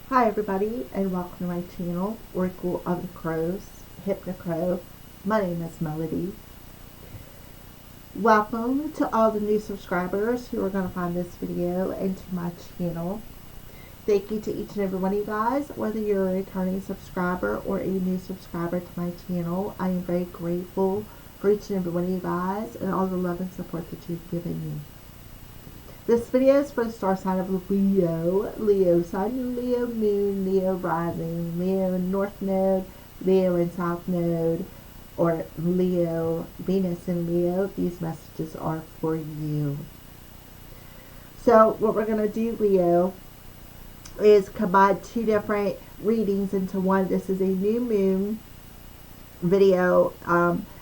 Hi everybody and welcome to my channel, Oracle of the Crows, Hypnocrow. My name is Melody. Welcome to all the new subscribers who are going to find this video and to my channel. Thank you to each and every one of you guys, whether you're a returning subscriber or a new subscriber to my channel. I am very grateful for each and every one of you guys and all the love and support that you've given me. This video is for the star sign of Leo, Leo Sun, Leo Moon, Leo Rising, Leo North Node, Leo and South Node, or Leo, Venus and Leo. These messages are for you. So what we're going to do, Leo, is combine two different readings into one. This is a new moon video.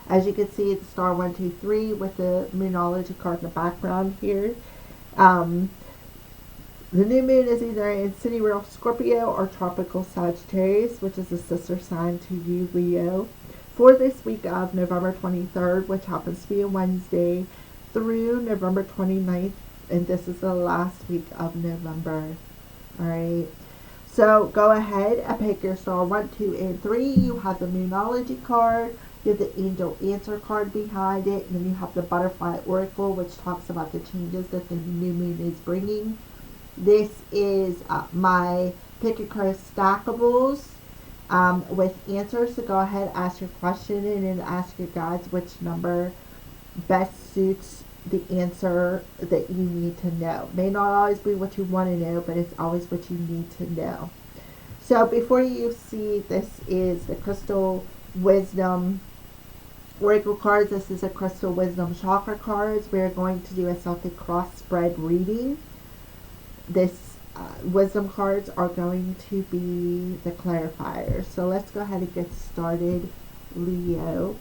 As you can see, it's star 1, 2, 3 with the Moonology card in the background here. The new moon is either in sidereal Scorpio or tropical Sagittarius, which is a sister sign to you, Leo, for this week of November 23rd, which happens to be a Wednesday, through November 29th, and this is the last week of November. Alright, so go ahead and pick your star 1, 2, and 3. You have the Moonology card. You have the Angel Answer card behind it, and then you have the Butterfly Oracle, which talks about the changes that the new moon is bringing. This is my Pick a Crow stackables with answers. So go ahead, ask your question, and then ask your guides which number best suits the answer that you need to know. May not always be what you want to know, but it's always what you need to know. So before you see, this is the Crystal Wisdom Oracle cards. This is a Crystal Wisdom Chakra cards. We're going to do a Celtic cross spread reading. This wisdom cards are going to be the clarifiers. So let's go ahead and get started, Leo.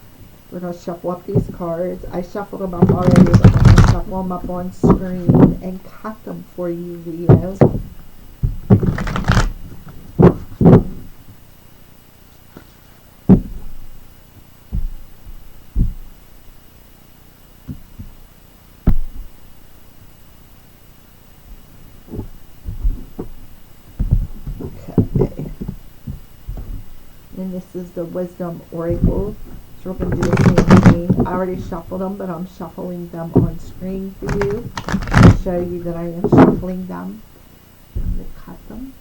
We're going to shuffle up these cards. I shuffled them up already, but I'm going to shuffle them up on screen and cut them for you, Leo. And this is the Wisdom Oracle. So we're going to do the same thing. I already shuffled them, but I'm shuffling them on screen for you to show you that I am shuffling them. I'm going to cut them.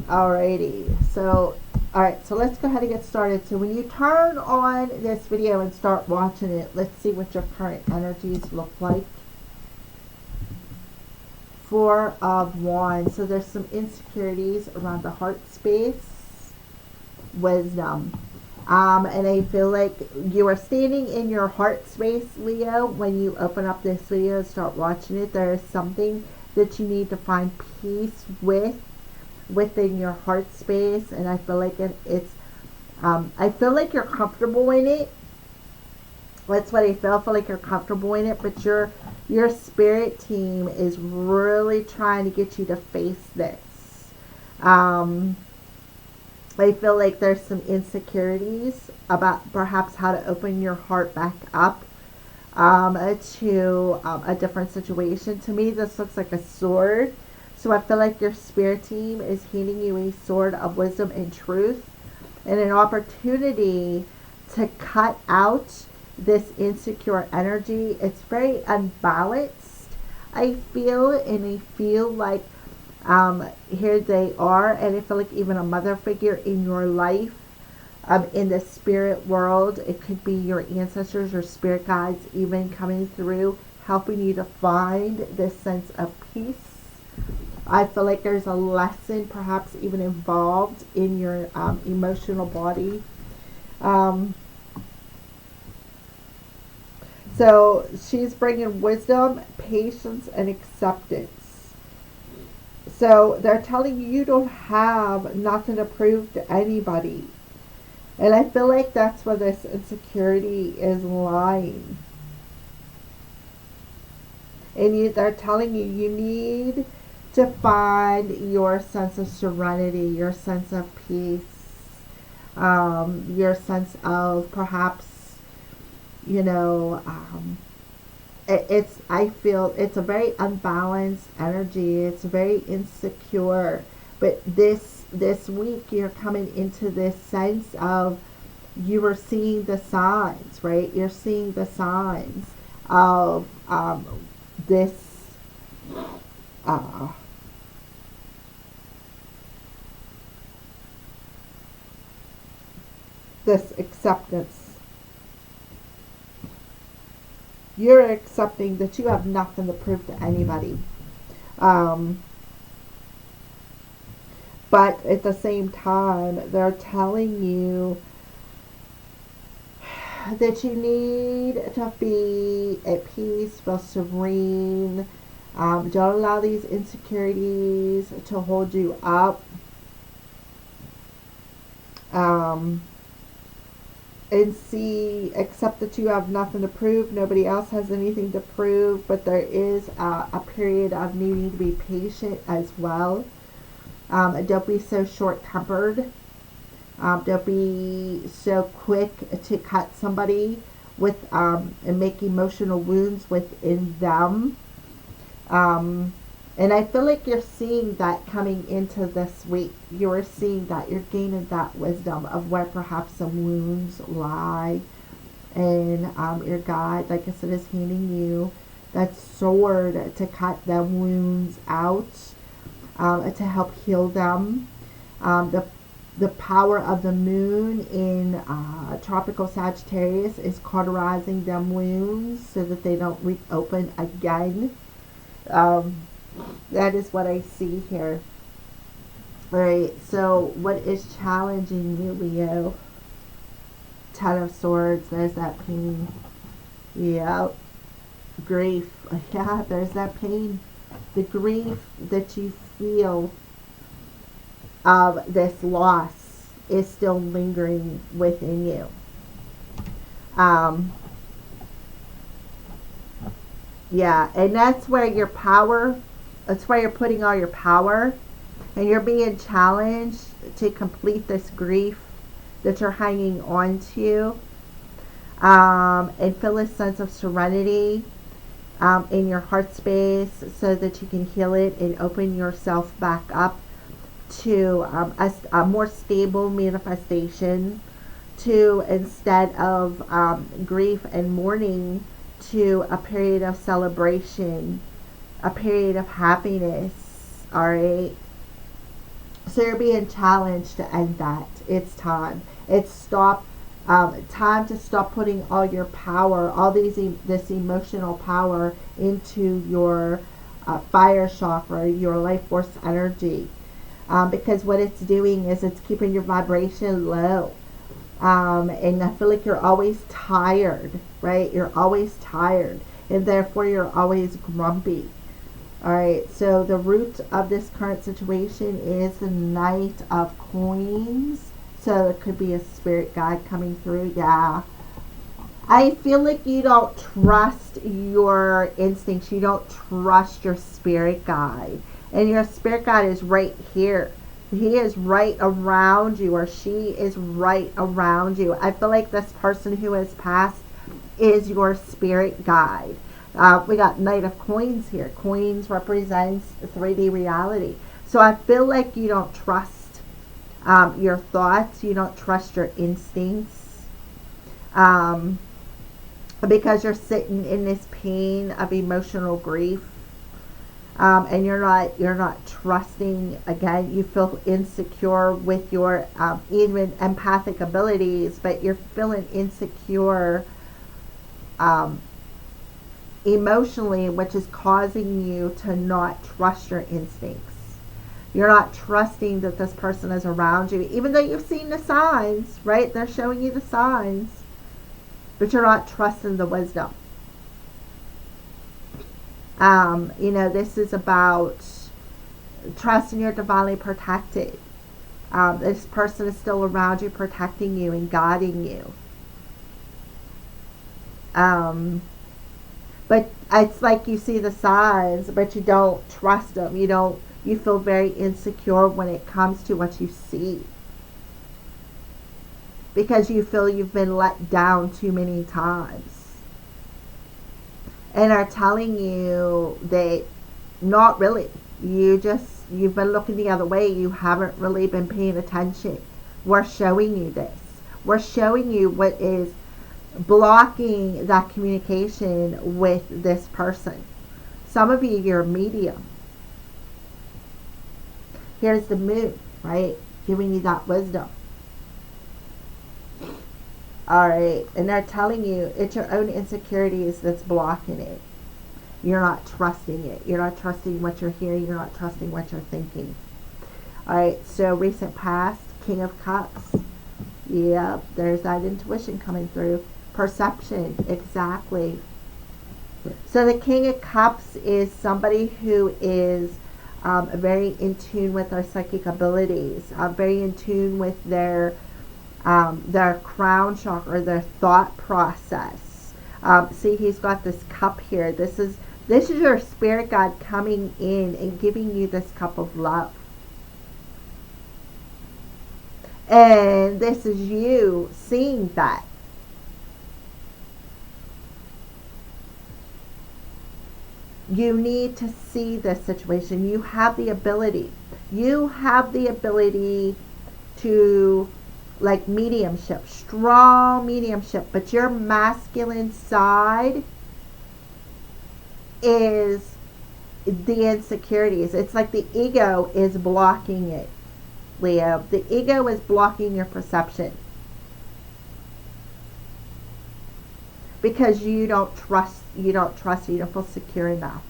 Alrighty. So, alright, so let's go ahead and get started. So when you turn on this video and start watching it, let's see what your current energies look like. 4 of Wands. So there's some insecurities around the heart space. Wisdom. And I feel like you are standing in your heart space, Leo. When you open up this video and start watching it, there is something that you need to find peace within your heart space. And I feel like I feel like you're comfortable in it. That's what I feel. I feel like you're comfortable in it, but your spirit team is really trying to get you to face this. I feel like there's some insecurities about perhaps how to open your heart back up to a different situation. To me, this looks like a sword. So I feel like your spirit team is handing you a sword of wisdom and truth and an opportunity to cut out this insecure energy. It's very unbalanced, I feel, and I feel like here they are, and I feel like even a mother figure in your life, in the spirit world, it could be your ancestors or spirit guides even coming through, helping you to find this sense of peace. I feel like there's a lesson perhaps even involved in your emotional body. So she's bringing wisdom, patience, and acceptance. So they're telling you you don't have nothing to prove to anybody. And I feel like that's where this insecurity is lying. And they're telling you need to find your sense of serenity, your sense of peace, your sense of perhaps, I feel it's a very unbalanced energy. It's very insecure. But this week you're coming into this sense of, you are seeing the signs, right? You're seeing the signs of this uh, this acceptance. You're accepting that you have nothing to prove to anybody. Um, but at the same time, they're telling you that you need to be at peace, feel serene. Don't allow these insecurities to hold you up. Um, and accept that you have nothing to prove. Nobody else has anything to prove, but there is a period of needing to be patient as well. Don't be so short-tempered. Don't be so quick to cut somebody with and make emotional wounds within them. And I feel like you're seeing that coming into this week. You're seeing that. You're gaining that wisdom of where perhaps some wounds lie. And your God, like I said, is handing you that sword to cut the wounds out, to help heal them. The power of the moon in tropical Sagittarius is cauterizing them wounds so that they don't reopen again. That is what I see here. Alright, so what is challenging you, Leo? Ten of Swords, there's that pain. Yep. Grief. Yeah, there's that pain. The grief that you feel of this loss is still lingering within you. Yeah, and that's where your power, that's where you're putting all your power, and you're being challenged to complete this grief that you're hanging on to, and feel a sense of serenity in your heart space so that you can heal it and open yourself back up to a more stable manifestation, to, instead of grief and mourning, to a period of celebration, a period of happiness. Alright, so you're being challenged to end that. It's time. It's time to stop putting all your power, all this emotional power, into your fire chakra, your life force energy. Because what it's doing is it's keeping your vibration low. And I feel like you're always tired, right? You're always tired, and therefore you're always grumpy. Alright, so the root of this current situation is the Knight of Coins. So it could be a spirit guide coming through. Yeah. I feel like you don't trust your instincts. You don't trust your spirit guide. And your spirit guide is right here. He is right around you, or she is right around you. I feel like this person who has passed is your spirit guide. We got Knight of Coins here. Coins represents 3D reality. So I feel like you don't trust your thoughts. You don't trust your instincts. Because you're sitting in this pain of emotional grief. And you're not trusting. Again, you feel insecure with your even empathic abilities, but you're feeling insecure emotionally, which is causing you to not trust your instincts. You're not trusting that this person is around you, even though you've seen the signs, right? They're showing you the signs, but you're not trusting the wisdom. This is about trusting you're divinely protected. This person is still around you, protecting you and guiding you. But it's like you see the signs, but you don't trust them. You feel very insecure when it comes to what you see, because you feel you've been let down too many times. and are telling you that not really. You've been looking the other way. You haven't really been paying attention. We're showing you this. We're showing you what is blocking that communication with this person. Some of you, you're a medium. Here's the moon, right? Giving you that wisdom. Alright, and they're telling you it's your own insecurities that's blocking it. You're not trusting it. You're not trusting what you're hearing. You're not trusting what you're thinking. Alright, so recent past, King of Cups. Yep, there's that intuition coming through. Perception, exactly. So the King of Cups is somebody who is very in tune with their psychic abilities, very in tune with their crown chakra, their thought process. See, he's got this cup here. This is your spirit guide coming in and giving you this cup of love. And this is you seeing that. You need to see this situation. You have the ability. You have the ability to, like, mediumship, strong mediumship, but your masculine side is the insecurities. It's like the ego is blocking it, Leo. The ego is blocking your perception because you don't trust, you don't feel secure enough.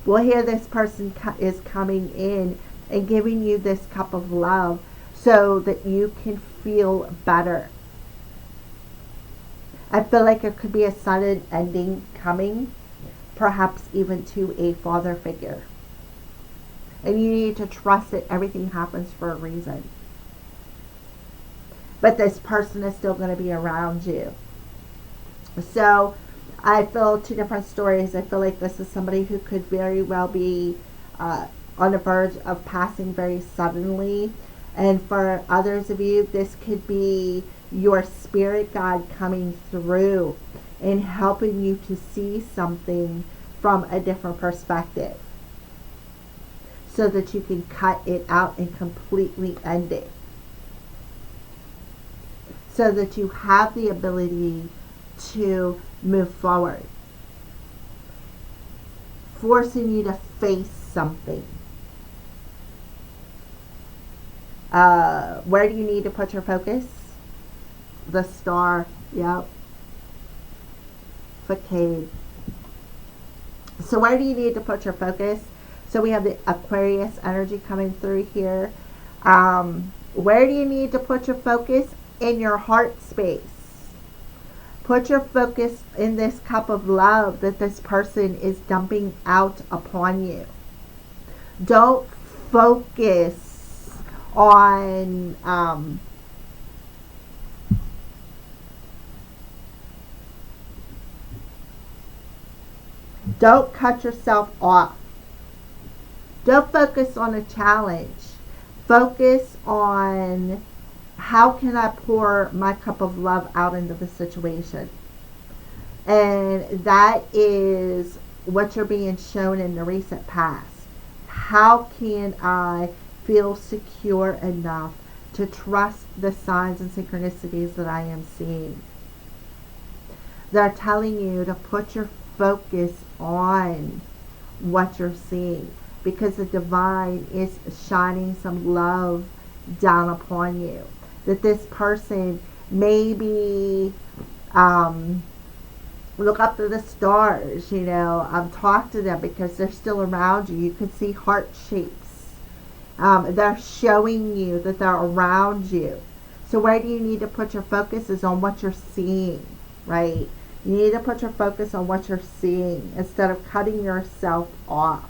Well, here this person is coming in and giving you this cup of love so that you can feel better. I feel like there could be a sudden ending coming, perhaps even to a father figure. And you need to trust that everything happens for a reason. But this person is still going to be around you. So I feel two different stories. I feel like this is somebody who could very well be on the verge of passing very suddenly. And for others of you, this could be your spirit guide coming through and helping you to see something from a different perspective so that you can cut it out and completely end it. So that you have the ability to move forward. Forcing you to face something. Where do you need to put your focus? The star. Yep. Facade. So where do you need to put your focus? So we have the Aquarius energy coming through here. Where do you need to put your focus? In your heart space. Put your focus in this cup of love that this person is dumping out upon you. Don't focus on don't cut yourself off. Don't focus on a challenge. Focus on how can I pour my cup of love out into the situation. And that is what you're being shown in the recent past. How can I feel secure enough to trust the signs and synchronicities that I am seeing? They're telling you to put your focus on what you're seeing because the divine is shining some love down upon you. That this person maybe look up to the stars, talk to them because they're still around you. You can see heart shapes. They're showing you that they're around you. So where do you need to put your focus is on what you're seeing, right? You need to put your focus on what you're seeing instead of cutting yourself off.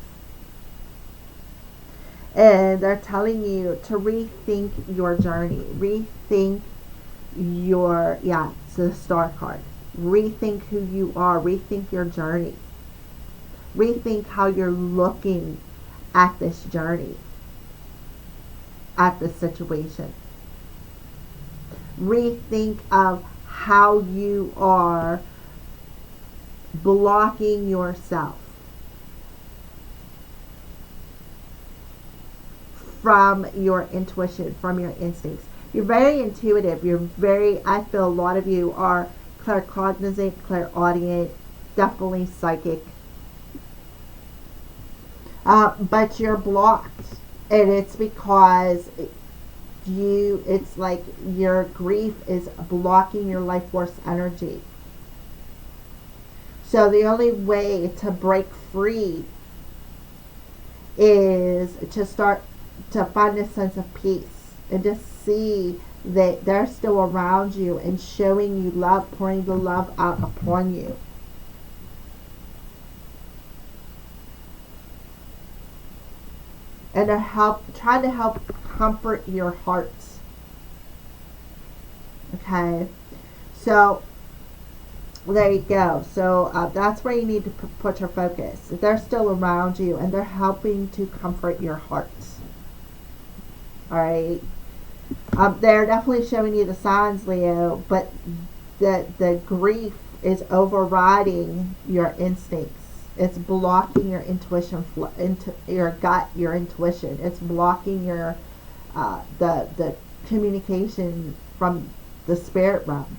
And they're telling you to rethink your journey. Rethink so the star card. Rethink who you are. Rethink your journey. Rethink how you're looking at this journey, at this situation. Rethink of how you are blocking yourself from your intuition, from your instincts. You're very intuitive. I feel a lot of you are claircognizant, clairaudient, definitely psychic. But you're blocked. And it's because it's like your grief is blocking your life force energy. So the only way to break free is to start to find a sense of peace and to see that they're still around you and showing you love, pouring the love out upon you. And trying to help comfort your heart. Okay, so there you go. So that's where you need to put your focus. They're still around you and they're helping to comfort your heart. Alright. They're definitely showing you the signs, Leo, but the grief is overriding your instincts. It's blocking your intuition, into your gut, your intuition. It's blocking your the communication from the spirit realm.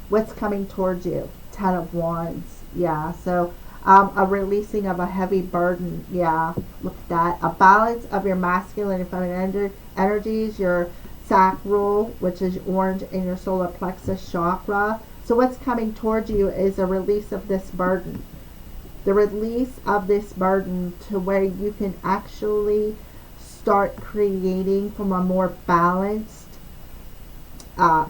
What's coming towards you? 10 of Wands. Yeah, so a releasing of a heavy burden. Yeah, look at that. A balance of your masculine and feminine energies, your sacral, which is orange, and your solar plexus chakra. So what's coming towards you is a release of this burden. The release of this burden to where you can actually start creating from a more balanced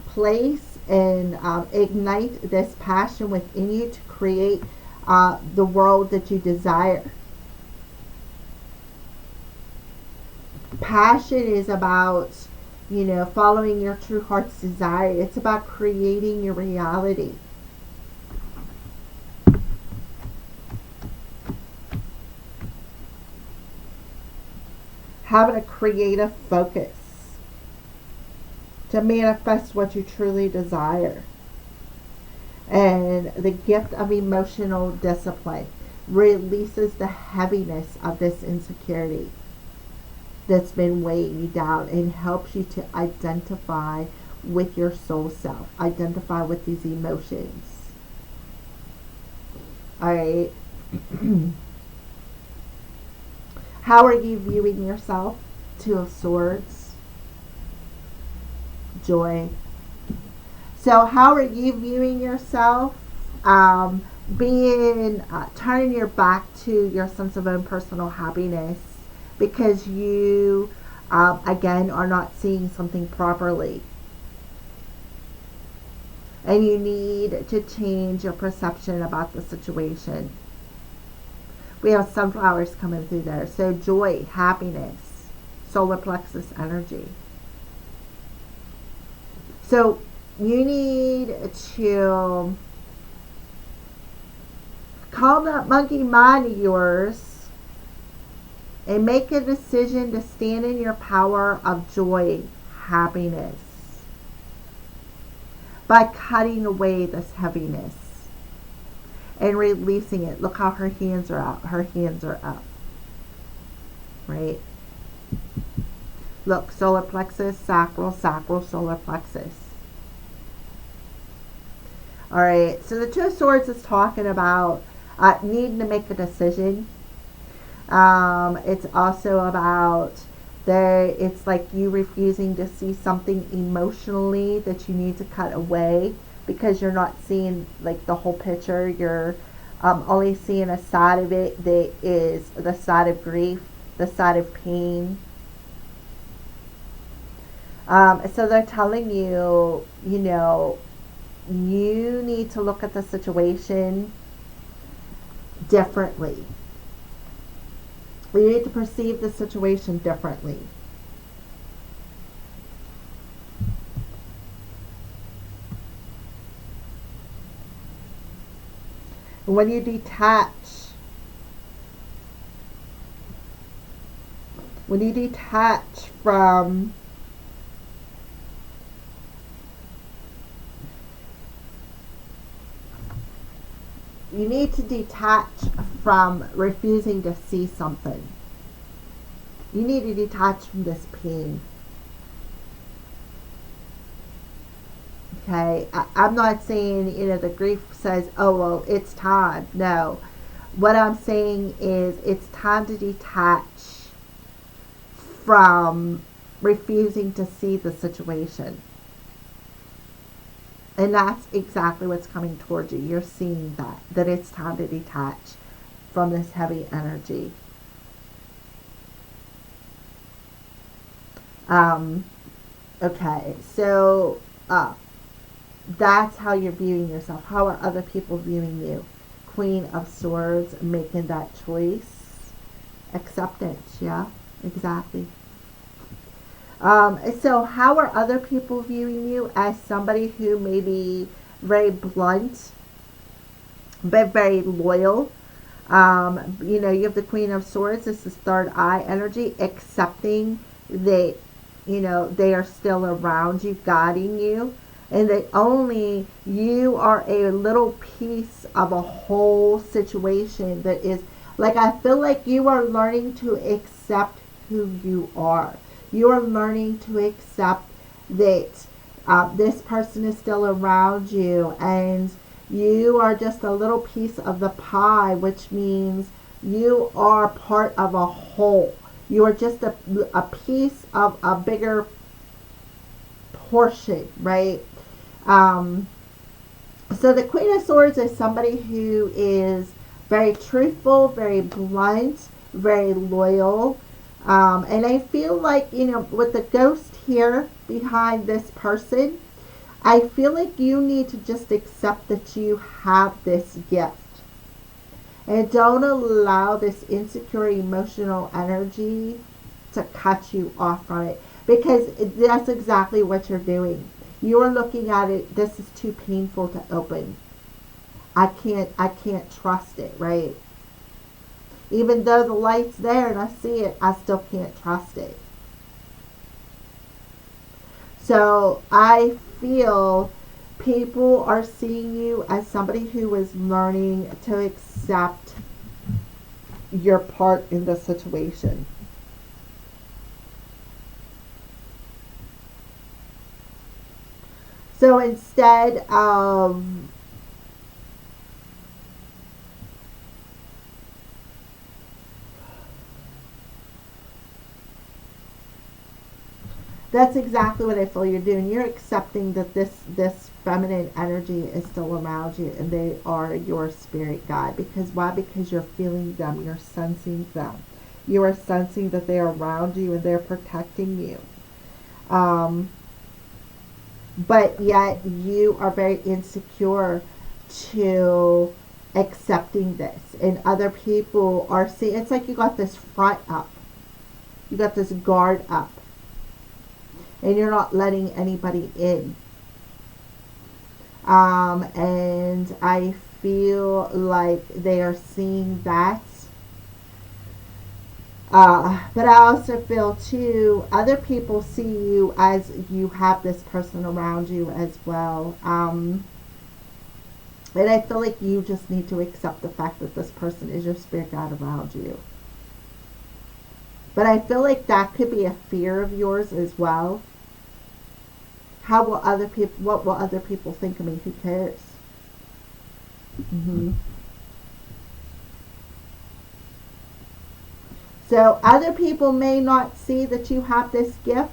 place and ignite this passion within you to create the world that you desire. Passion is about, following your true heart's desire. It's about creating your reality. Having a creative focus to manifest what you truly desire. And the gift of emotional discipline releases the heaviness of this insecurity that's been weighing you down and helps you to identify with your soul self, identify with these emotions. Alright. How are you viewing yourself? Two of Swords. Joy. So how are you viewing yourself? Turning your back to your sense of own personal happiness because you, again, are not seeing something properly. And you need to change your perception about the situation. We have sunflowers coming through there. So joy, happiness, solar plexus energy. So you need to calm that monkey mind of yours and make a decision to stand in your power of joy, happiness, by cutting away this heaviness and releasing it. Look how her hands are out. Her hands are up. Right? Look, solar plexus, sacral, solar plexus. Alright, so the Two of Swords is talking about needing to make a decision. It's also about it's like you refusing to see something emotionally that you need to cut away because you're not seeing like the whole picture. You're only seeing a side of it that is the side of grief, the side of pain. So they're telling you, you need to look at the situation differently. You need to perceive the situation differently. When you detach from you need to detach from refusing to see something. You need to detach from this pain. Okay, I'm not saying, the grief says, oh, well, it's time. No. What I'm saying is it's time to detach from refusing to see the situation. And that's exactly what's coming towards you. You're seeing that it's time to detach from this heavy energy. Okay, so that's how you're viewing yourself. How are other people viewing you? Queen of Swords, making that choice. Acceptance, yeah, exactly. So how are other people viewing you? As somebody who may be very blunt, but very loyal. You have the Queen of Swords. This is third eye energy, accepting that, they are still around you, guiding you, and that only you are a little piece of a whole situation that is, like, I feel like you are learning to accept who you are. You are learning to accept that this person is still around you, and you are just a little piece of the pie, which means you are part of a whole. You are just a piece of a bigger portion, right? So the Queen of Swords is somebody who is very truthful, very blunt, very loyal. And I feel like, with the ghost here behind this person, I feel like you need to just accept that you have this gift. And don't allow this insecure emotional energy to cut you off from it. Because that's exactly what you're doing. You're looking at it, this is too painful to open. I can't trust it, right? Even though the light's there and I see it, I still can't trust it. So I feel people are seeing you as somebody who is learning to accept your part in the situation. So instead of that's exactly what I feel you're doing. You're accepting that this feminine energy is still around you, and they are your spirit guide. Because why? Because you're feeling them. You're sensing them. You are sensing that they are around you and they're protecting you. But yet you are very insecure to accepting this. And other people are seeing, it's like you got this front up. You got this guard up. And you're not letting anybody in. And I feel like they are seeing that. But I also feel too, other people see you as you have this person around you as well. And I feel like you just need to accept the fact that this person is your spirit guide around you. But I feel like that could be a fear of yours as well. What will other people think of me? Who cares? Mm-hmm. So other people may not see that you have this gift,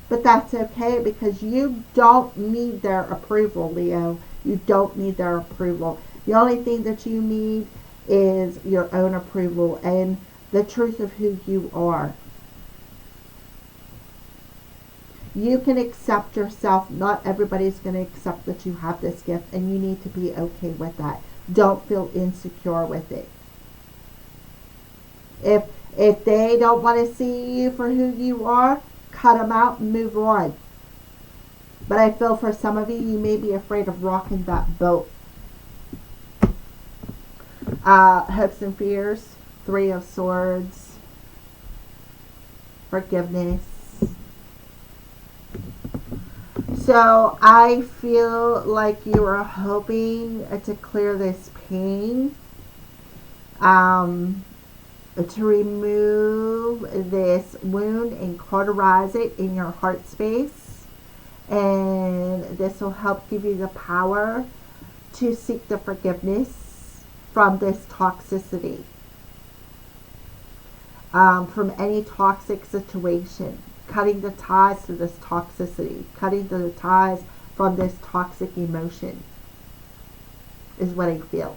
but that's okay, because you don't need their approval, Leo. You don't need their approval. The only thing that you need is your own approval and the truth of who you are. You can accept yourself. Not everybody's going to accept that you have this gift, and you need to be okay with that. Don't feel insecure with it. If they don't want to see you for who you are, cut them out and move on. But I feel for some of you, you may be afraid of rocking that boat. Hopes and fears, Three of Swords, forgiveness. So I feel like you are hoping to clear this pain, to remove this wound and cauterize it in your heart space. And this will help give you the power to seek the forgiveness from this toxicity, from any toxic situation, cutting the ties to this toxicity, cutting the ties from this toxic emotion is what I feel.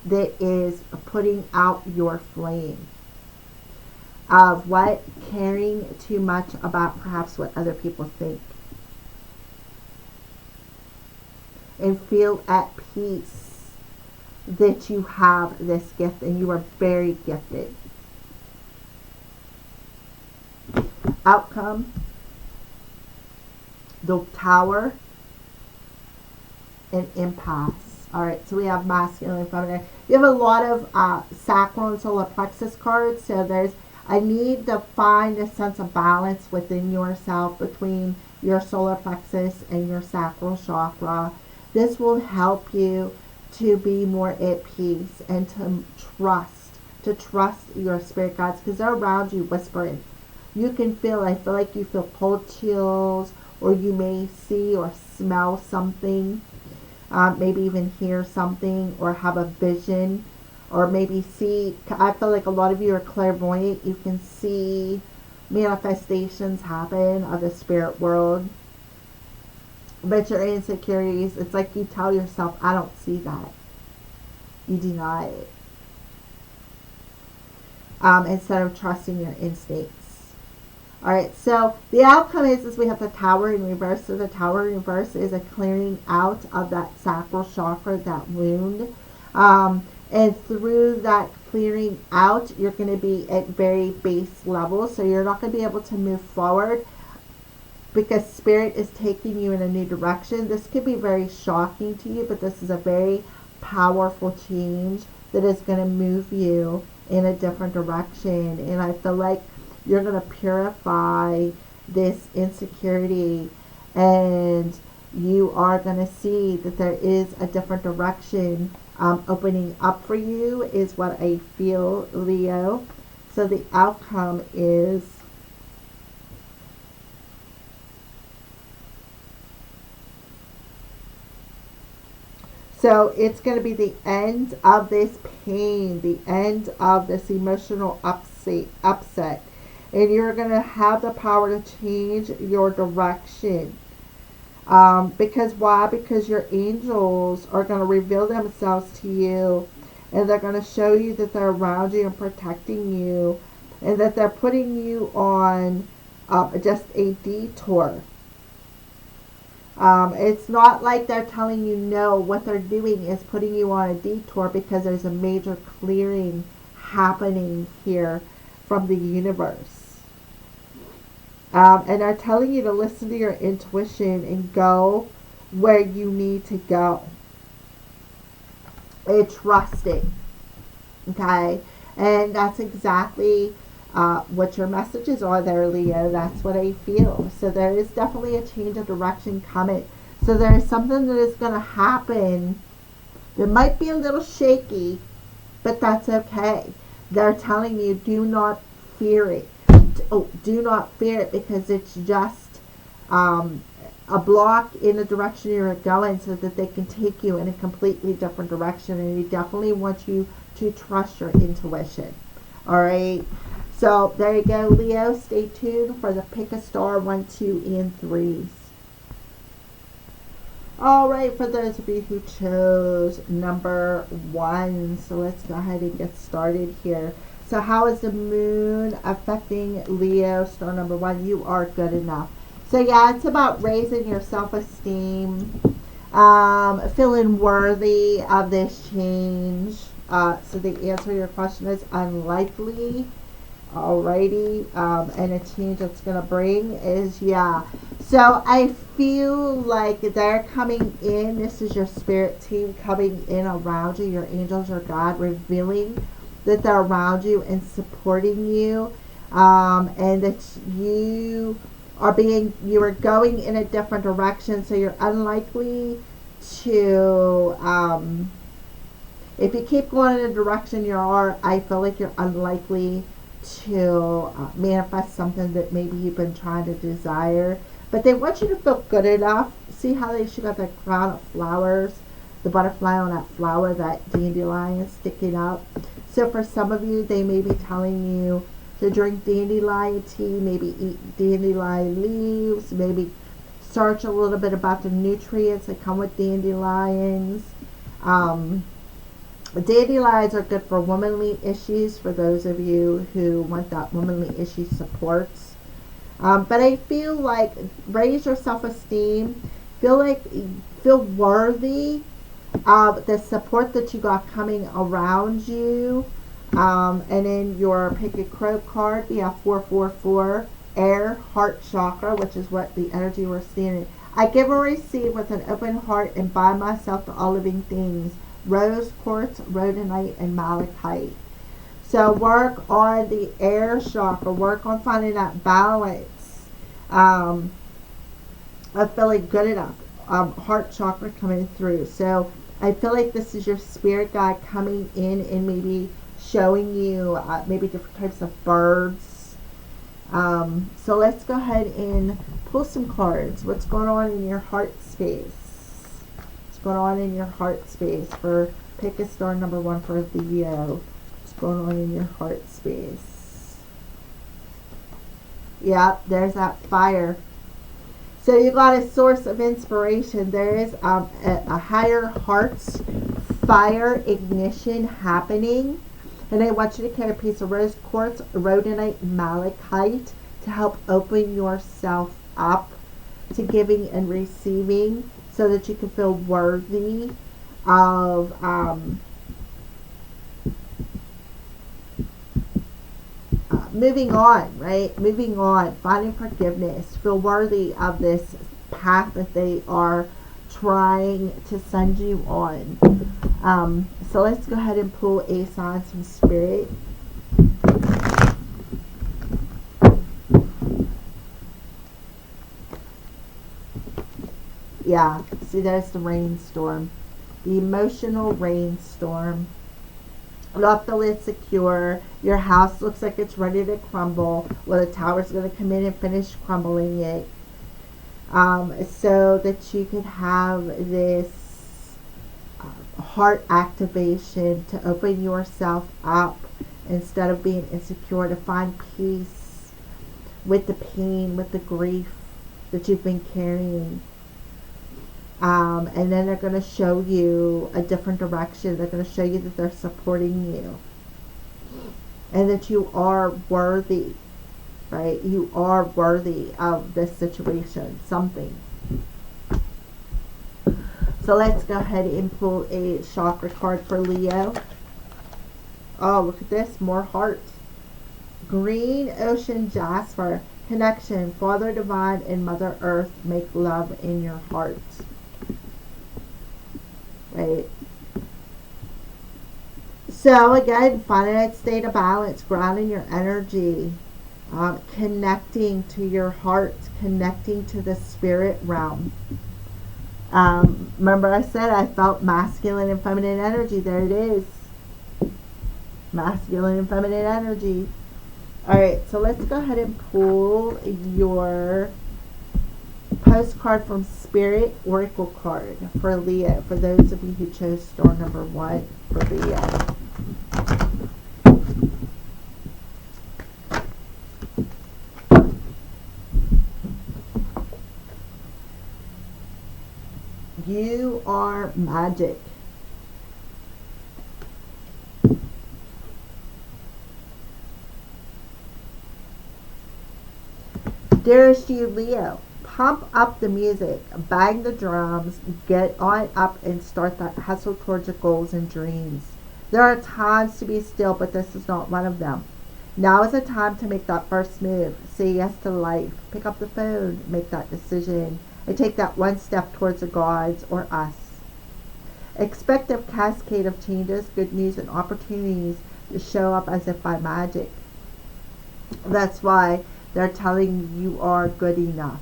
That is putting out your flame of what? Caring too much about perhaps what other people think. And feel at peace that you have this gift and you are very gifted. Outcome, the Tower, and impasse. Alright, so we have masculine and feminine. You have a lot of sacral and solar plexus cards. So there's a need to find a sense of balance within yourself between your solar plexus and your sacral chakra. This will help you to be more at peace and to trust your spirit guides, because they're around you whispering. You can feel, I feel like you feel cold chills, or you may see or smell something. Maybe even hear something or have a vision, or maybe see. I feel like a lot of you are clairvoyant. You can see manifestations happen of the spirit world. But your insecurities, it's like you tell yourself, I don't see that. You deny it. Instead of trusting your instincts. Alright, so the outcome is we have the Tower in reverse. So the Tower in reverse is a clearing out of that sacral chakra, that wound. And through that clearing out, you're going to be at very base level. So you're not going to be able to move forward because Spirit is taking you in a new direction. This could be very shocking to you, but this is a very powerful change that is going to move you in a different direction. And I feel like you're going to purify this insecurity, and you are going to see that there is a different direction opening up for you, is what I feel, Leo. So the outcome is it's going to be the end of this pain, the end of this emotional upset. And you're going to have the power to change your direction. Because why? Because your angels are going to reveal themselves to you. And they're going to show you that they're around you and protecting you. And that they're putting you on just a detour. It's not like they're telling you no. What they're doing is putting you on a detour because there's a major clearing happening here from the universe. And they're telling you to listen to your intuition and go where you need to go. And trust it. Okay? And that's exactly what your messages are there, Leo. That's what I feel. So there is definitely a change of direction coming. So there is something that is going to happen that might be a little shaky, but that's okay. They're telling you, do not fear it. Do not fear it, because it's just a block in the direction you're going, so that they can take you in a completely different direction. And we definitely want you to trust your intuition. Alright, so there you go, Leo. Stay tuned for the pick a star 1, 2, and 3s. Alright, for those of you who chose number 1, so let's go ahead and get started here. So how is the moon affecting Leo, star number 1? You are good enough. So yeah, it's about raising your self-esteem, feeling worthy of this change. So the answer to your question is unlikely. Alrighty, and a change that's going to bring is, yeah. So I feel like they're coming in. This is your spirit team coming in around you, your angels, your God, revealing that they're around you and supporting you, and that you are going in a different direction. So you're unlikely to If you keep going in the direction you are, I feel like you're unlikely to manifest something that maybe you've been trying to desire. But they want you to feel good enough. See how she got that crown of flowers, the butterfly on that flower, that dandelion sticking up. So for some of you, they may be telling you to drink dandelion tea, maybe eat dandelion leaves, maybe search a little bit about the nutrients that come with dandelions. Dandelions are good for womanly issues, for those of you who want that womanly issue supports. But I feel like raise your self-esteem. Feel worthy of the support that you got coming around you. And then your pick a crow card, we have 444 air heart chakra, which is what the energy we're seeing. I give or receive with an open heart and bind myself to all living things. Rose quartz, rhodonite, and malachite. So work on the air chakra. Work on finding that balance of feeling good enough. Heart chakra coming through. So I feel like this is your spirit guide coming in and maybe showing you maybe different types of birds. So let's go ahead and pull some cards. What's going on in your heart space? Going on in your heart space for pick a star number 1 for Leo. What's going on in your heart space? Yeah, there's that fire. So you got a source of inspiration. There is a higher heart's fire ignition happening. And I want you to carry a piece of rose quartz, rhodonite, malachite to help open yourself up to giving and receiving, so that you can feel worthy of moving on, right? Moving on, finding forgiveness, feel worthy of this path that they are trying to send you on. So let's go ahead and pull a sign from Spirit. Yeah, see, there's the rainstorm. The emotional rainstorm. Not feel insecure. Your house looks like it's ready to crumble. Well, the tower's going to come in and finish crumbling it. So that you could have this heart activation to open yourself up instead of being insecure, to find peace with the pain, with the grief that you've been carrying. And then they're going to show you a different direction. They're going to show you that they're supporting you and that you are worthy, right? You are worthy of this situation, something. So let's go ahead and pull a chakra card for Leo. Oh, look at this, more hearts. Green ocean jasper, connection, Father Divine and Mother Earth, make love in your heart. Right. So again, finding that state of balance, grounding your energy, connecting to your heart, connecting to the spirit realm. Remember I said I felt masculine and feminine energy. There it is. Masculine and feminine energy. Alright, so let's go ahead and pull your postcard from Spirit Oracle card for Leo, for those of you who chose star number 1 for Leo. You are magic. Dearest you, Leo, pump up the music, bang the drums, get on up and start that hustle towards your goals and dreams. There are times to be still, but this is not one of them. Now is the time to make that first move. Say yes to life. Pick up the phone, make that decision, and take that one step towards the gods or us. Expect a cascade of changes, good news, and opportunities to show up as if by magic. That's why they're telling you are good enough.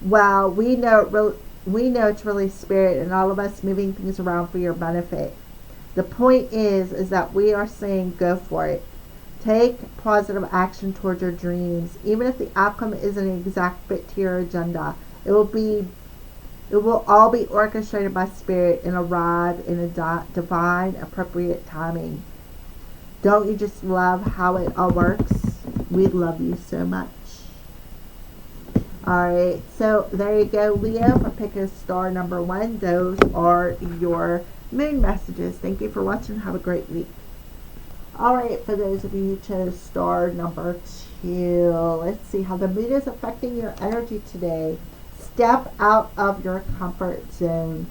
Well, we know we know it's really Spirit and all of us moving things around for your benefit. The point is that we are saying go for it. Take positive action towards your dreams. Even if the outcome isn't an exact fit to your agenda, it will all be orchestrated by Spirit and arrive in a divine, appropriate timing. Don't you just love how it all works? We love you so much. Alright, so there you go, Leo, for picking star number 1. Those are your moon messages. Thank you for watching. Have a great week. Alright, for those of you who chose star number 2, let's see how the moon is affecting your energy today. Step out of your comfort zone.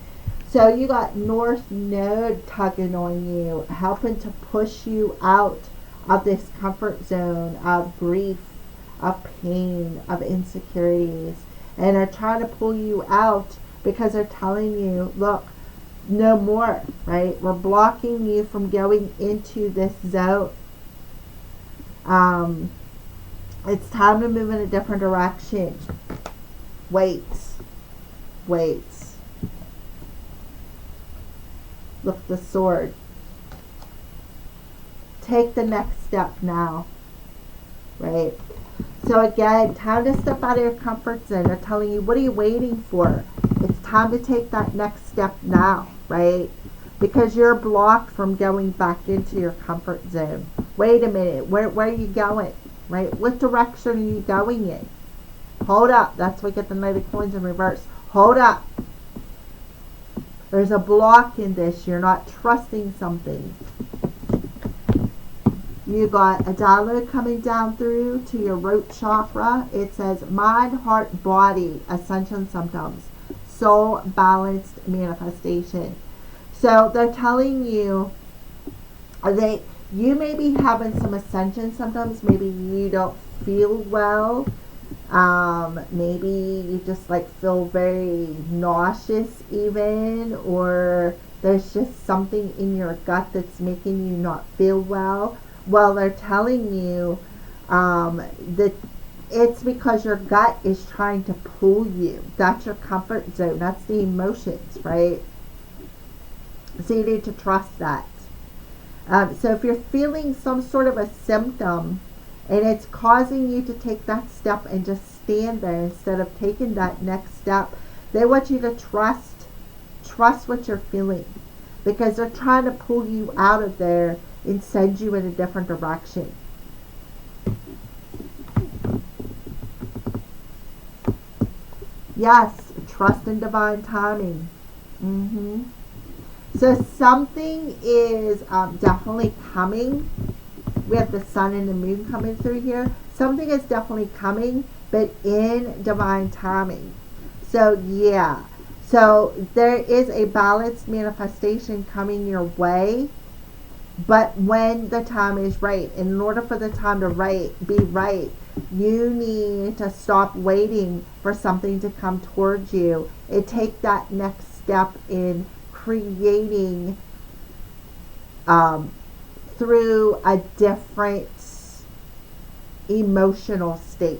So you got North Node tugging on you, helping to push you out of this comfort zone of grief, of pain, of insecurities. And they're trying to pull you out because they're telling you, look, no more, right? We're blocking you from going into this zone. It's time to move in a different direction. Wait. Look, the sword. Take the next step now, right? So again, time to step out of your comfort zone. They're telling you, what are you waiting for? It's time to take that next step now, right? Because you're blocked from going back into your comfort zone. Wait a minute, where are you going, right? What direction are you going in? Hold up. That's why we get the Knight of Coins in reverse. Hold up. There's a block in this. You're not trusting something. You got a download coming down through to your root chakra. It says mind, heart, body, ascension symptoms, soul balanced manifestation. So they're telling you that you may be having some ascension symptoms. Maybe you don't feel well. Maybe you just like feel very nauseous even, or there's just something in your gut that's making you not feel well. Well, they're telling you that it's because your gut is trying to pull you. That's your comfort zone. That's the emotions, right? So you need to trust that. So if you're feeling some sort of a symptom and it's causing you to take that step and just stand there instead of taking that next step, they want you to trust what you're feeling, because they're trying to pull you out of there and send you in a different direction. Yes, trust in divine timing. So something is definitely coming. We have the sun and the moon coming through here. Something is definitely coming, but in divine timing. So yeah. So there is a balanced manifestation coming your way. But when the time is right, in order for the time to be right, you need to stop waiting for something to come towards you and take that next step in creating through a different emotional state,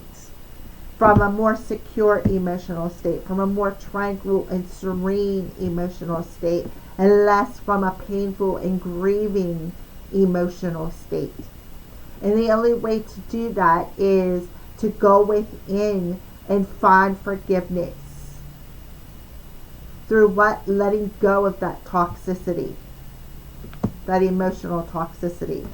from a more secure emotional state, from a more tranquil and serene emotional state, and less from a painful and grieving emotional state. And the only way to do that is to go within and find forgiveness. Through what? Letting go of that toxicity, that emotional toxicity.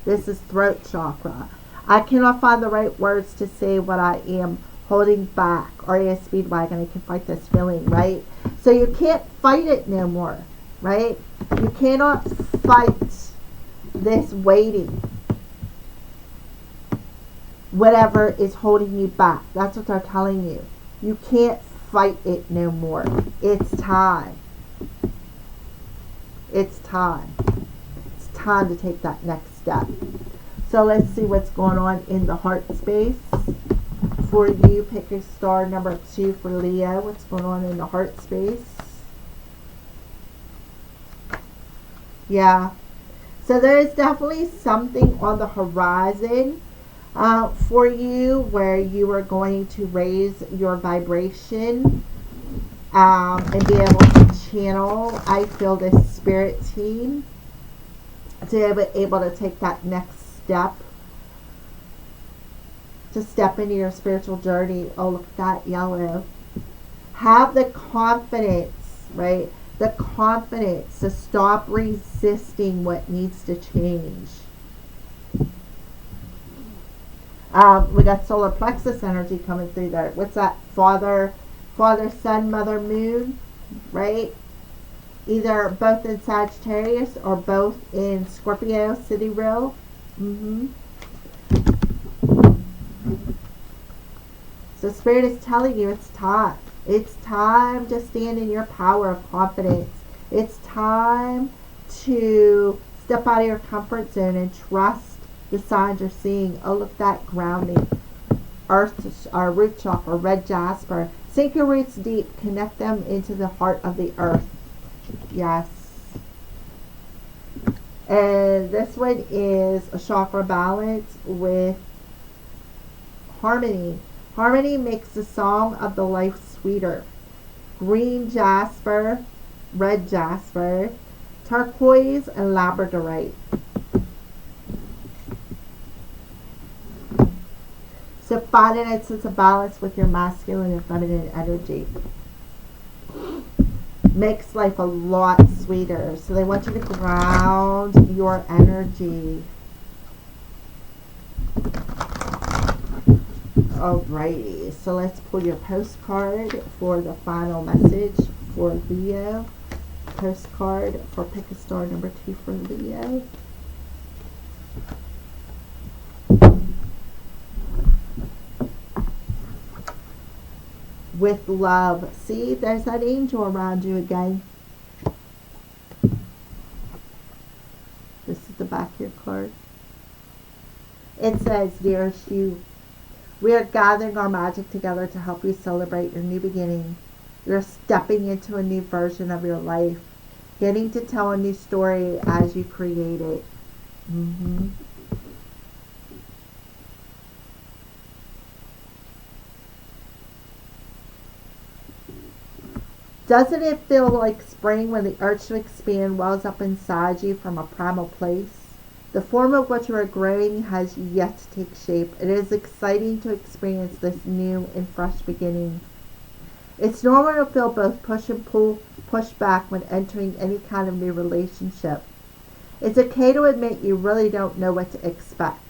This is throat chakra. I cannot find the right words to say what I am holding back. Aria Speedwagon, I can fight this feeling, right? So you can't fight it no more, right? You cannot fight this waiting. Whatever is holding you back. That's what they're telling you. You can't fight it no more. It's time. It's time. It's time to take that next step. So let's see what's going on in the heart space for you. Pick a star number 2 for Leo. What's going on in the heart space? Yeah. So there is definitely something on the horizon. for you, where you are going to raise your vibration and be able to channel, I feel, this spirit team to be able to take that next step, to step into your spiritual journey. Oh, look at that yellow. Have the confidence, right? The confidence to stop resisting what needs to change. We got solar plexus energy coming through there. What's that? Father, Son, Mother, Moon, right? Either both in Sagittarius or both in Scorpio, Sidereal. So Spirit is telling you it's time. It's time to stand in your power of confidence. It's time to step out of your comfort zone and trust the signs you're seeing. Oh, look at that grounding. Earth, our root chakra, red jasper. Sink your roots deep. Connect them into the heart of the earth. Yes. And this one is a chakra balance with harmony. Harmony makes the song of the life sweeter. Green jasper, red jasper, turquoise, and labradorite. So finding a sense of balance with your masculine and feminine energy makes life a lot sweeter. So they want you to ground your energy. Alrighty, so let's pull your postcard for the final message for Leo. Postcard for pick a star number 2 for Leo. With love. See, there's that angel around you again. This is the back of your card. It says, dearest you, we are gathering our magic together to help you celebrate your new beginning. You're stepping into a new version of your life, getting to tell a new story as you create it. Doesn't it feel like spring when the urge to expand wells up inside you from a primal place? The form of what you are growing has yet to take shape. It is exciting to experience this new and fresh beginning. It's normal to feel both push and pull, push back when entering any kind of new relationship. It's okay to admit you really don't know what to expect.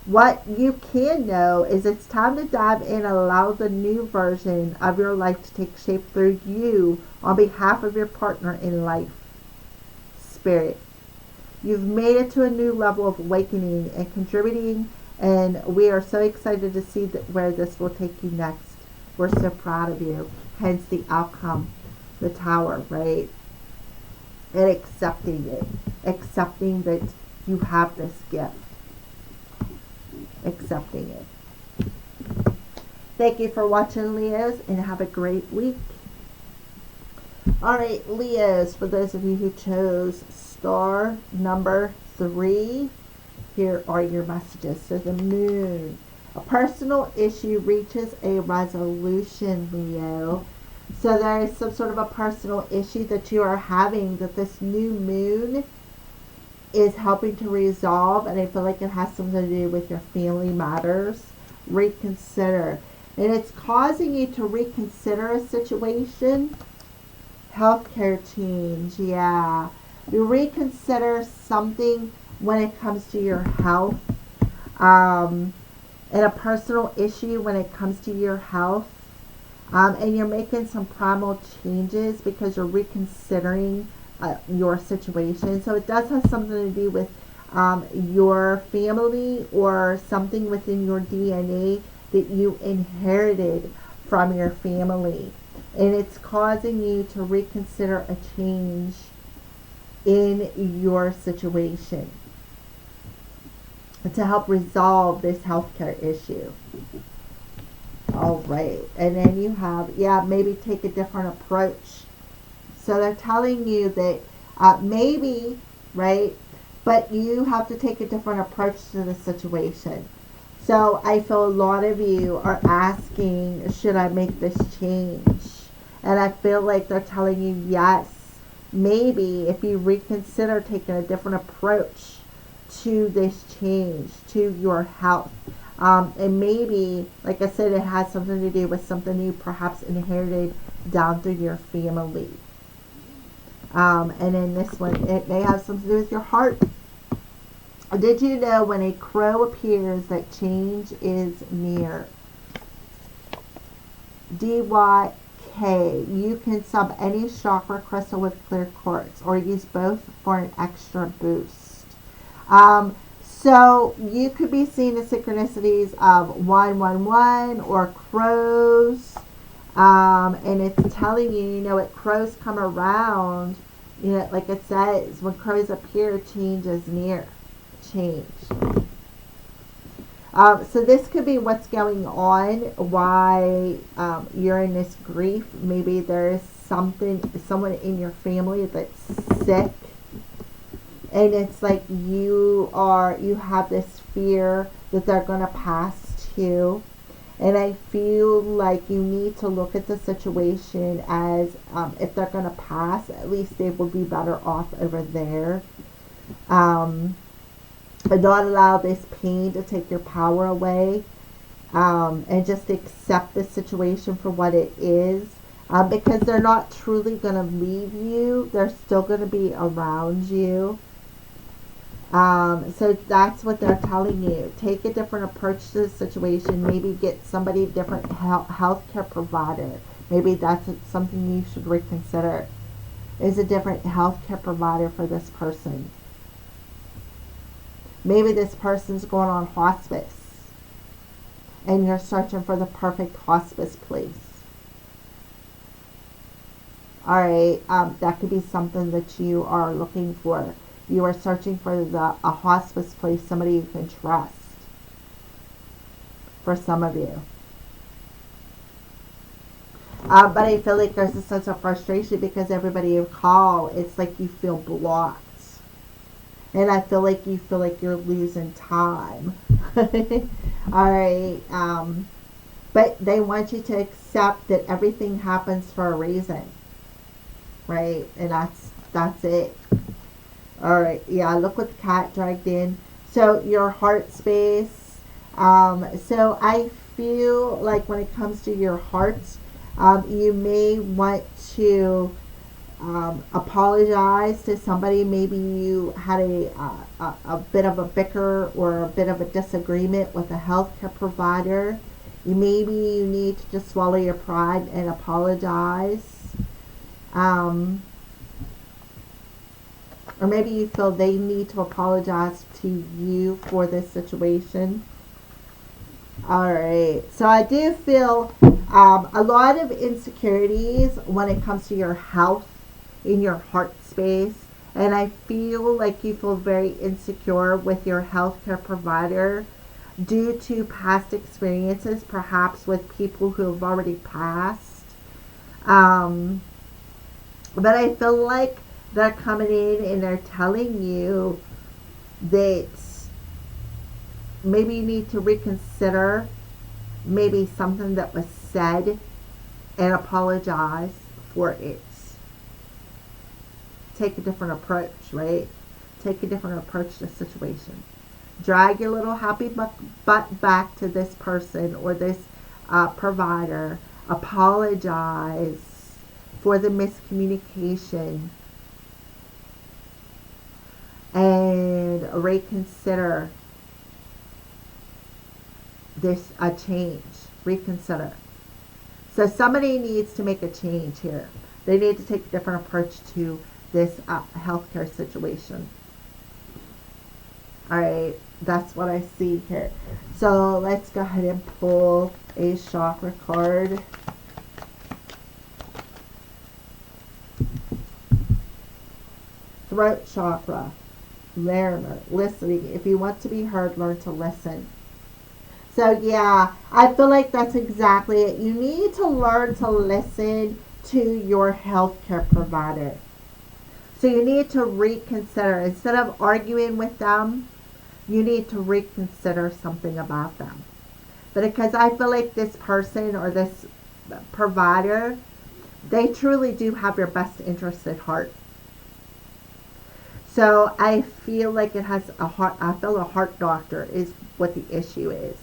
What you can know is it's time to dive in and allow the new version of your life to take shape through you on behalf of your partner in life. Spirit. You've made it to a new level of awakening and contributing, and we are so excited to see where this will take you next. We're so proud of you. Hence the outcome, the tower, right? And accepting it. Accepting that you have this gift. Accepting it. Thank you for watching, Leos, and have a great week. Alright, Leos, for those of you who chose star number 3, here are your messages. So the moon. A personal issue reaches a resolution, Leo. So there is some sort of a personal issue that you are having that this new moon is helping to resolve, and I feel like it has something to do with your family matters. Reconsider. And it's causing you to reconsider a situation. Healthcare change, yeah. You reconsider something when it comes to your health. And a personal issue when it comes to your health. And you're making some primal changes because you're reconsidering your situation. So it does have something to do with your family or something within your DNA that you inherited from your family. And it's causing you to reconsider a change in your situation to help resolve this healthcare issue. All right. And then you have, maybe take a different approach. So they're telling you that maybe, right, but you have to take a different approach to the situation. So I feel a lot of you are asking, should I make this change? And I feel like they're telling you yes. Maybe if you reconsider taking a different approach to this change, to your health. And maybe, like I said, it has something to do with something you perhaps inherited down through your family. And in this one, it may have something to do with your heart. Did you know when a crow appears that change is near? DYK. You can sub any chakra crystal with clear quartz or use both for an extra boost. So you could be seeing the synchronicities of 111 or crows. And it's telling you, what crows come around, like it says, when crows appear, change is near. Change. So this could be what's going on, why you're in this grief. Maybe there's someone in your family that's sick, and it's like you have this fear that they're going to pass too. And I feel like you need to look at the situation as if they're going to pass, at least they will be better off over there. But not allow this pain to take your power away, and just accept the situation for what it is, because they're not truly going to leave you. They're still going to be around you. So that's what they're telling you. Take a different approach to the situation. Maybe get somebody different healthcare provider. Maybe that's something you should reconsider. Is a different healthcare provider for this person. Maybe this person's going on hospice, and you're searching for the perfect hospice place. Alright, that could be something that you are looking for. You are searching for a hospice place, somebody you can trust. For some of you. But I feel like there's a sense of frustration because everybody you call, it's like you feel blocked. And I feel like you're losing time. Alright. But they want you to accept that everything happens for a reason. Right? And that's it. Alright. Yeah, look what the cat dragged in. So your heart space. So I feel like when it comes to your heart, you may want to apologize to somebody. Maybe you had a bit of a bicker or a bit of a disagreement with a healthcare provider. Maybe you need to just swallow your pride and apologize. Or maybe you feel they need to apologize to you for this situation. Alright, so I do feel a lot of insecurities when it comes to your health in your heart space, and I feel like you feel very insecure with your healthcare provider due to past experiences, perhaps with people who have already passed. But I feel like they're coming in and they're telling you that maybe you need to reconsider maybe something that was said and apologize for it. Take a different approach, right? Take a different approach to the situation. Drag your little happy butt back to this person or this provider. Apologize for the miscommunication. And reconsider this a change. Reconsider. So somebody needs to make a change here. They need to take a different approach to this healthcare situation. Alright, that's what I see here. So let's go ahead and pull a chakra card. Throat chakra. Learner, listening. If you want to be heard, learn to listen. So yeah, I feel like that's exactly it. You need to learn to listen to your healthcare provider. So you need to reconsider. Instead of arguing with them, you need to reconsider something about them. But because I feel like this person or this provider, they truly do have your best interest at heart. So I feel like it has a heart, I feel a heart doctor is what the issue is.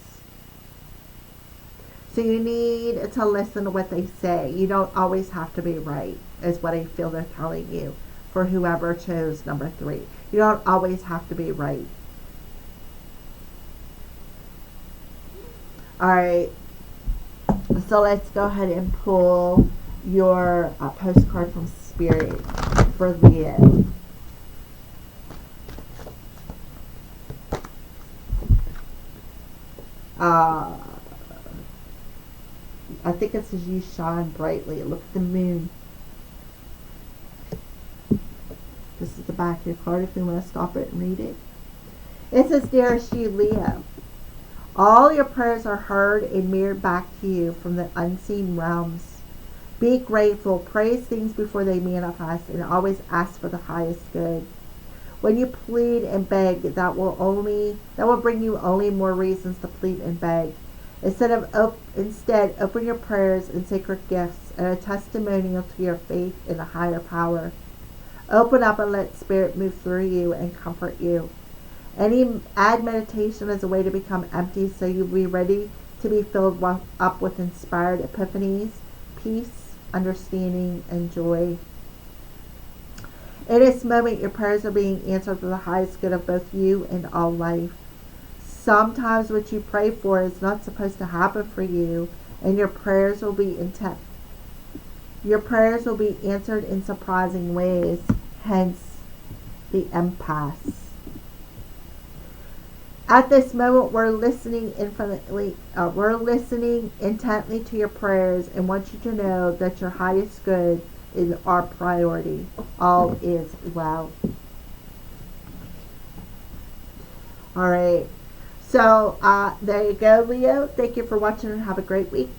So you need to listen to what they say. You don't always have to be right, is what I feel they're telling you for whoever chose number 3. You don't always have to be right. Alright, so let's go ahead and pull your postcard from Spirit for Leo. I think it says you shine brightly. Look at the moon. This is the back of your card if you want to stop it and read it. It says, dearest you, Leo, all your prayers are heard and mirrored back to you from the unseen realms. Be grateful, praise things before they manifest, and always ask for the highest good. When you plead and beg, that will bring you only more reasons to plead and beg. Instead, open your prayers and sacred gifts and a testimonial to your faith in a higher power. Open up and let Spirit move through you and comfort you. Add meditation as a way to become empty so you'll be ready to be filled up with inspired epiphanies, peace, understanding, and joy. In this moment, your prayers are being answered for the highest good of both you and all life. Sometimes what you pray for is not supposed to happen for you, and your prayers will be answered in surprising ways, hence the impasse. At this moment, we're listening intently to your prayers and want you to know that your highest good is our priority. All is well. All right. So there you go, Leo. Thank you for watching and have a great week.